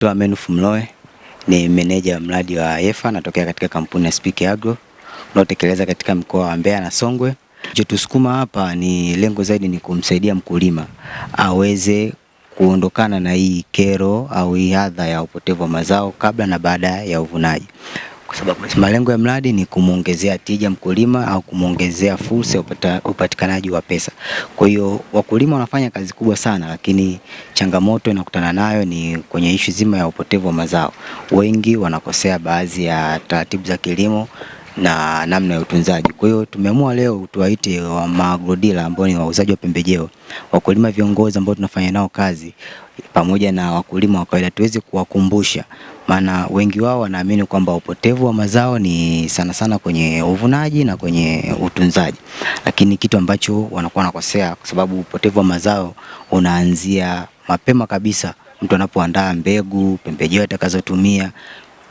Amenuf Mloe ni meneja wa mradi wa EFA, natokea katika kampuni ya Speak Agro unaotekeleza katika mkoa wa Mbeya na Songwe. Kilichotusukuma hapa ni lengo zaidi ni kumsaidia mkulima aweze kuondokana na hii kero au hii adha ya upotevu wa mazao kabla na baada ya uvunaji. Kwa sababu malengo ya mradi ni kumuongezea tija mkulima au kumuongezea fursa ya upatikanaji wa pesa. Kwa hiyo wakulima wanafanya kazi kubwa sana, lakini changamoto inakutana nayo ni kwenye ishu zima ya upotevu wa mazao. Wengi wanakosea baadhi ya taratibu za kilimo na namna ya utunzaji. Kwa hiyo tumeamua leo tuwaite wa maagrodealer ambao ni wauzaji wa pembejeo, wakulima viongozi ambao tunafanya nao kazi pamoja na wakulima wa kawaida, tuweze kuwakumbusha, maana wengi wao wanaamini kwamba upotevu wa mazao ni sana sana kwenye uvunaji na kwenye utunzaji, lakini kitu ambacho wanakuwa nakosea, kwa sababu upotevu wa mazao unaanzia mapema kabisa mtu anapoandaa mbegu, pembejeo atakazotumia.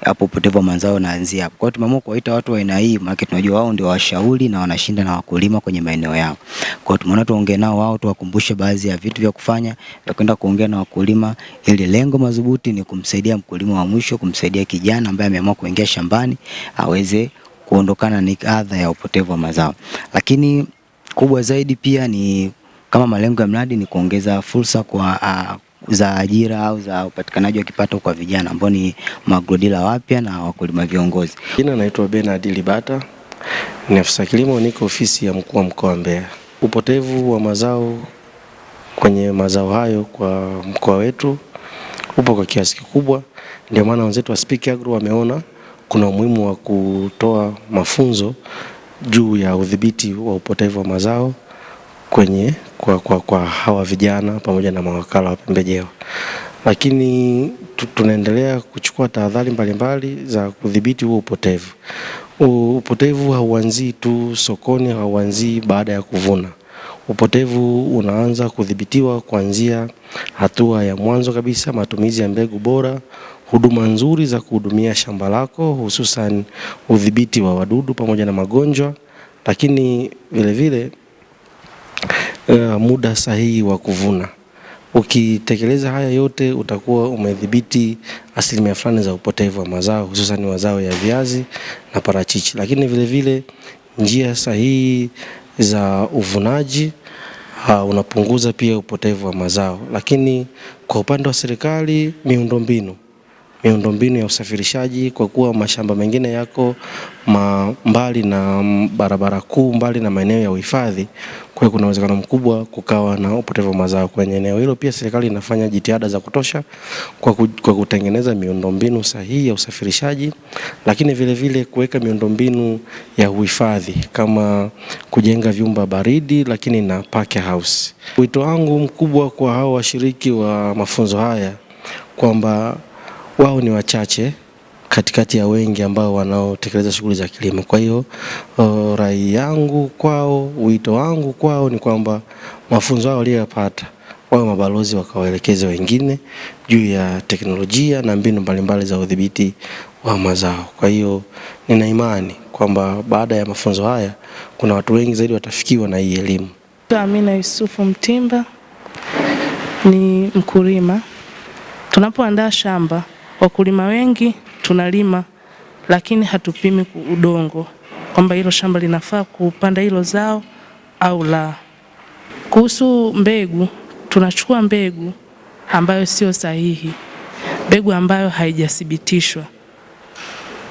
Hapo upotevu wa mazao unaanzia hapo. Kwa hiyo tumeamua kuwaita watu wa aina hii, maana tunajua wao ndio washauri na wanashinda na wakulima kwenye maeneo yao. Kwa hiyo tumeona tuongee nao wao, tuwakumbushe baadhi ya vitu vya kufanya, vya kwenda kuongea na wakulima, ili lengo madhubuti ni kumsaidia mkulima wa mwisho, kumsaidia kijana ambaye ameamua kuingia shambani aweze kuondokana na adha ya upotevu wa mazao. Lakini kubwa zaidi pia ni kama malengo ya mradi ni kuongeza fursa kwa za ajira au za upatikanaji wa kipato kwa vijana ambao ni maagrodealer wapya na wakulima viongozi. Jina naitwa Bernard Libata, ni afisa kilimo, niko ofisi ya mkuu wa mkoa wa Mbeya. Upotevu wa mazao kwenye mazao hayo kwa mkoa wetu upo kwa kiasi kikubwa, ndio maana wenzetu wa Speak Agro wameona kuna umuhimu wa kutoa mafunzo juu ya udhibiti wa upotevu wa mazao kwa hawa vijana pamoja na mawakala wa pembejeo. Lakini tunaendelea kuchukua tahadhari mbalimbali za kudhibiti huo upotevu. Upotevu hauanzii tu sokoni, hauanzii baada ya kuvuna. Upotevu unaanza kudhibitiwa kuanzia hatua ya mwanzo kabisa, matumizi ya mbegu bora, huduma nzuri za kuhudumia shamba lako, hususan udhibiti wa wadudu pamoja na magonjwa, lakini vile vile muda sahihi wa kuvuna. Ukitekeleza haya yote utakuwa umedhibiti asilimia fulani za upotevu wa mazao, hususan mazao ya viazi na parachichi. Lakini vile vile njia sahihi za uvunaji unapunguza pia upotevu wa mazao. Lakini kwa upande wa serikali, miundombinu ya usafirishaji, kwa kuwa mashamba mengine yako mbali na barabara kuu, mbali na maeneo ya uhifadhi, kwa hiyo kuna uwezekano mkubwa kukawa na upotevu wa mazao kwenye eneo hilo. Pia serikali inafanya jitihada za kutosha kwa kutengeneza miundombinu sahihi ya usafirishaji, lakini vile vile kuweka miundombinu ya uhifadhi kama kujenga vyumba baridi, lakini na pack house. Wito wangu mkubwa kwa hao washiriki wa mafunzo haya kwamba wao ni wachache katikati ya wengi ambao wanaotekeleza shughuli za kilimo. Kwa hiyo rai yangu kwao, wito wangu kwao ni kwamba mafunzo hao waliyopata wao mabalozi wakawaelekeze wengine juu ya teknolojia na mbinu mbalimbali za udhibiti wa mazao. Kwa hiyo nina imani kwamba baada ya mafunzo haya kuna watu wengi zaidi watafikiwa na hii elimu. Amina Yusufu Mtimba ni mkulima. Tunapoandaa shamba, wakulima wengi tunalima lakini hatupimi udongo kwamba hilo shamba linafaa kupanda hilo zao au la. Kuhusu mbegu, tunachukua mbegu ambayo sio sahihi, mbegu ambayo haijathibitishwa.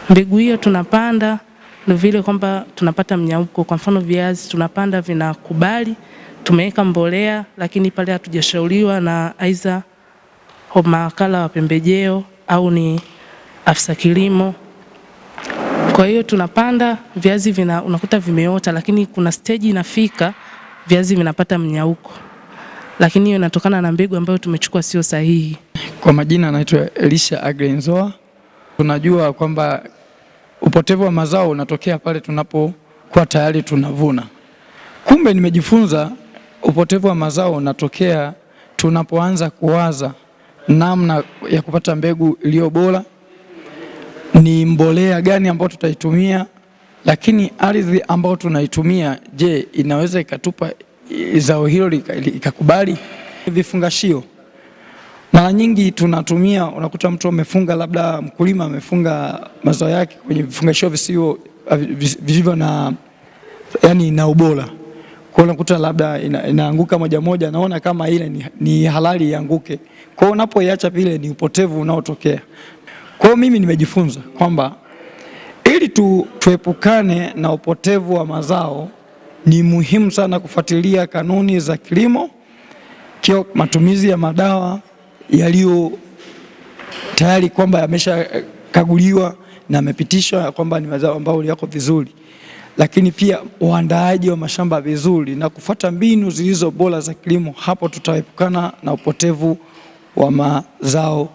Mbegu hiyo tunapanda ndio vile kwamba tunapata mnyauko. Kwa mfano viazi tunapanda vinakubali, tumeweka mbolea, lakini pale hatujashauriwa na aidha mawakala wa pembejeo au ni afisa kilimo. Kwa hiyo tunapanda viazi unakuta vimeota, lakini kuna stage inafika viazi vinapata mnyauko, lakini hiyo inatokana na mbegu ambayo tumechukua sio sahihi. Kwa majina naitwa Elisha Agrenzoa. Tunajua kwamba upotevu wa mazao unatokea pale tunapokuwa tayari tunavuna. Kumbe nimejifunza upotevu wa mazao unatokea tunapoanza kuwaza namna ya kupata mbegu iliyo bora, ni mbolea gani ambayo tutaitumia, lakini ardhi ambayo tunaitumia, je, inaweza ikatupa zao hilo ikakubali? Vifungashio Mara nyingi tunatumia, unakuta mtu amefunga, labda mkulima amefunga mazao yake kwenye vifungashio visivyo na yani na ubora. Kwa unakuta labda inaanguka moja moja, naona kama ile ni halali ianguke. Kwa unapoiacha vile ni upotevu unaotokea. Kwa mimi nimejifunza kwamba ili tuepukane na upotevu wa mazao, ni muhimu sana kufuatilia kanuni za kilimo, matumizi ya madawa yaliyo tayari kwamba yameshakaguliwa na yamepitishwa kwamba ni mazao ambayo yako vizuri, lakini pia uandaaji wa mashamba vizuri na kufuata mbinu zilizo bora za kilimo. Hapo tutaepukana na upotevu wa mazao.